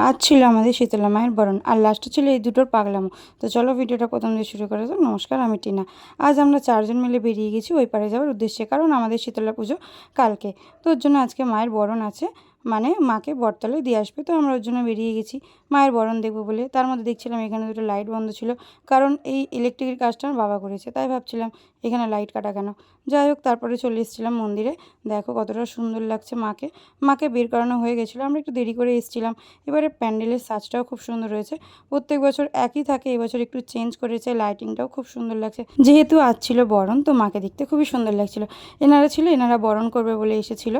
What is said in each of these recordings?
আজ ছিল আমাদের শীতলা মায়ের বরণ আর লাস্টে ছিল এই দুটোর পাগলামো। তো চলো ভিডিওটা প্রথম দিয়ে শুরু করা যাক। নমস্কার, আমি টিনা। আজ আমরা চারজন মিলে বেরিয়ে গেছি ওই পারে যাওয়ার উদ্দেশ্যে, কারণ আমাদের শীতলা পুজো কালকে। তো ওর জন্য আজকে মায়ের বরণ আছে, মানে মাকে বটতলায় দিয়ে আসবে। তো আমরা ওর জন্য বেরিয়ে গেছি মায়ের বরণ দেখবো বলে। তার মধ্যে দেখছিলাম এখানে দুটো লাইট বন্ধ ছিল, কারণ এই ইলেকট্রিকের কাজটা আমার বাবা করেছে, তাই ভাবছিলাম এখানে লাইট কাটা কেন। যাই হোক, তারপরে চলে এসেছিলাম মন্দিরে। দেখো কতটা সুন্দর লাগছে মাকে। মাকে বের করানো হয়ে গেছিলো, আমরা একটু দেরি করে এসেছিলাম। এবারে প্যান্ডেলের সাজটাও খুব সুন্দর হয়েছে। প্রত্যেক বছর একই থাকে, এবছর একটু চেঞ্জ করেছে, লাইটিংটাও খুব সুন্দর লাগছে। যেহেতু আজ ছিল বরণ, তো মাকে দেখতে খুবই সুন্দর লাগছিল। এনারা বরণ করবে বলে এসেছিল।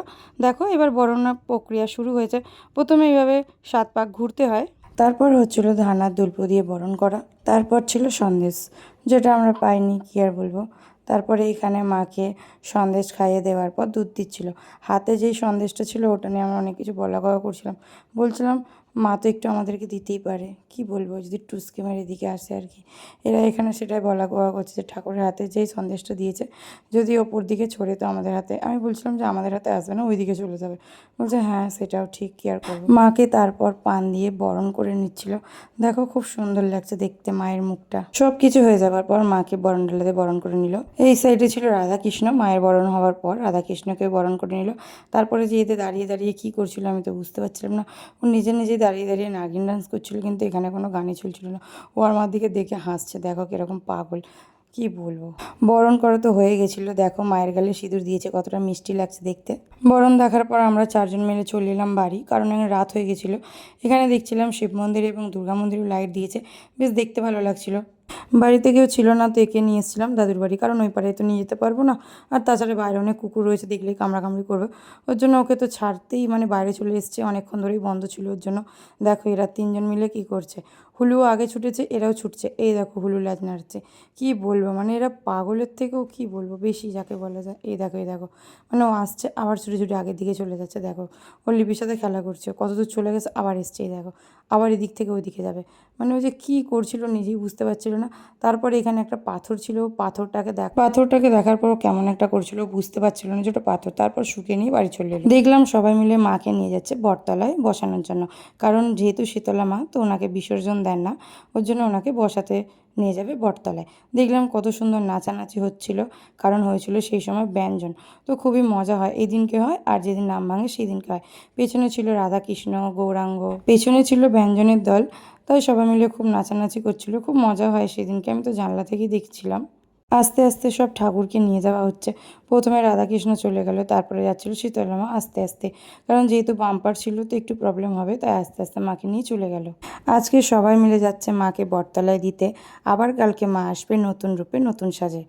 দেখো এবার বরণের প্রক্রিয়া শুরু হয়েছে। প্রথমে এইভাবে 7 পাক ঘুরতে হয়, তারপর হচ্ছিল ধানার দুল্প দিয়ে বরণ করা, তারপর ছিল সন্দেশ, যেটা আমরা পাইনি, কী আর বলবো। তারপরে এখানে মাকে সন্দেশ খাইয়ে দেওয়ার পর দুধ দিচ্ছিল। হাতে যেই সন্দেশটা ছিল ওটা নিয়ে আমরা অনেক কিছু বলা কওয়া করছিলাম। বলছিলাম মা তো একটু আমাদেরকে দিতেই পারে, কি বলবো, যদি টুসকে মেরে এদিকে আসে আর কি। এরা এখানে সেটাই বলা কওয়া করছে যে ঠাকুরের হাতে যেই সন্দেশটা দিয়েছে যদি ওপর দিকে ছড়ে তো আমাদের হাতে। আমি বলছিলাম যে আমাদের হাতে আসবে না, ওই দিকে চলে যাবে। বলছে হ্যাঁ সেটাও ঠিক, কি আর করবো। মাকে তারপর পান দিয়ে বরণ করে নিচ্ছিল। দেখো খুব সুন্দর লাগছে দেখতে মায়ের মুখটা। সব কিছু হয়ে যাবার পর মাকে বরণ ডালাতে বরণ করে নিল। এই সাইডে ছিল রাধা কৃষ্ণ, মায়ের বরণ হওয়ার পর রাধা কৃষ্ণকে বরণ করে নিল। তারপরে যে এতে দাঁড়িয়ে দাঁড়িয়ে কী করছিল আমি তো বুঝতে পারছিলাম না। ও নিজে নিজেই দাঁড়িয়ে দাঁড়িয়ে নাগিন ডান্স করছিল, কিন্তু এখানে কোনো গানই চলছিল না। ও আমার দিকে দেখে হাসছে, দেখো কিরকম পাগল, কি বলবো। বরণ করা তো হয়ে গেছিলো। দেখো মায়ের গালে সিঁদুর দিয়েছে, কতটা মিষ্টি লাগছে দেখতে। বরণ দেখার পর আমরা চারজন মিলে চলে এলাম বাড়ি, কারণ এখানে রাত হয়ে গেছিলো। এখানে দেখছিলাম শিব মন্দির এবং দুর্গা মন্দিরে লাইট দিয়েছে, বেশ দেখতে ভালো লাগছিলো। বাড়িতে কেউ ছিল না, তো একে নিয়ে এসেছিলাম দাদুর বাড়ি, কারণ ওই পাড়ে তো নিয়ে যেতে পারবো না। আর তাছাড়া বাইরে অনেক কুকুর রয়েছে, দেখলেই কামড়াকামড়ি করবে। ওর জন্য ওকে তো ছাড়তেই বাইরে চলে এসছে, অনেকক্ষণ ধরেই বন্ধ ছিল ওর জন্য। দেখো এরা তিনজন মিলে কি করছে। হুলুও আগে ছুটেছে, এরাও ছুটছে। এই দেখো হুলু ল্যাজ নাড়ছে, কি বলবো, এরা পাগলের থেকেও কি বলবো বেশি যাকে বলা যায়। এই দেখো ও আসছে আবার ছুটে ছুটে আগের দিকে চলে যাচ্ছে। দেখো ওর লিপির সাথে খেলা করছে, কত দূর চলে গেছে, আবার এসছে। এই দেখো আবার এদিক থেকে ওইদিকে যাবে, ও যে কী করছিল নিজেই বুঝতে পারছিল না। তারপরে এখানে একটা পাথর ছিল, পাথরটাকে দেখার পর কেমন একটা করছিল, বুঝতে পারছিল না যে ওটা পাথর। তারপর শুকিয়ে নিয়ে বাড়ি চলে এলো। দেখলাম সবাই মিলে মাকে নিয়ে যাচ্ছে বটতলায় বসানোর জন্য, কারণ যেহেতু শীতলা মা, তো ওনাকে বিসর্জন দেন না, ওর জন্য ওনাকে বসাতে নিয়ে যাবে বটতলায়। দেখলাম কত সুন্দর নাচানাচি হচ্ছিল, কারণ হয়েছিল সেই সময় ব্যঞ্জন। তো খুবই মজা হয়, এই দিনকে হয়, আর যেদিন নাম ভাঙে সেই দিনকে হয়। পেছনে ছিল রাধাকৃষ্ণ গৌরাঙ্গ, পেছনে ছিল ব্যঞ্জনের দল। তাই সবাই মিলে খুব নাচানাচি করছিল, খুব মজা হয় সেদিনকে। আমি তো জানলা থেকেই দেখছিলাম। আস্তে আস্তে সব ঠাকুরকে নিয়ে যাওয়া হচ্ছে। প্রথমে রাধাকৃষ্ণ চলে গেল, তারপরে যাচ্ছিল শীতলা মা আস্তে আস্তে, কারণ যেহেতু বাম্পার ছিল তো একটু প্রবলেম হবে, তাই আস্তে আস্তে মাকে নিয়ে চলে গেল। আজকে সবাই মিলে যাচ্ছে মাকে বটতলায় দিতে। আবার কালকে মা আসবে নতুন রূপে নতুন সাজে।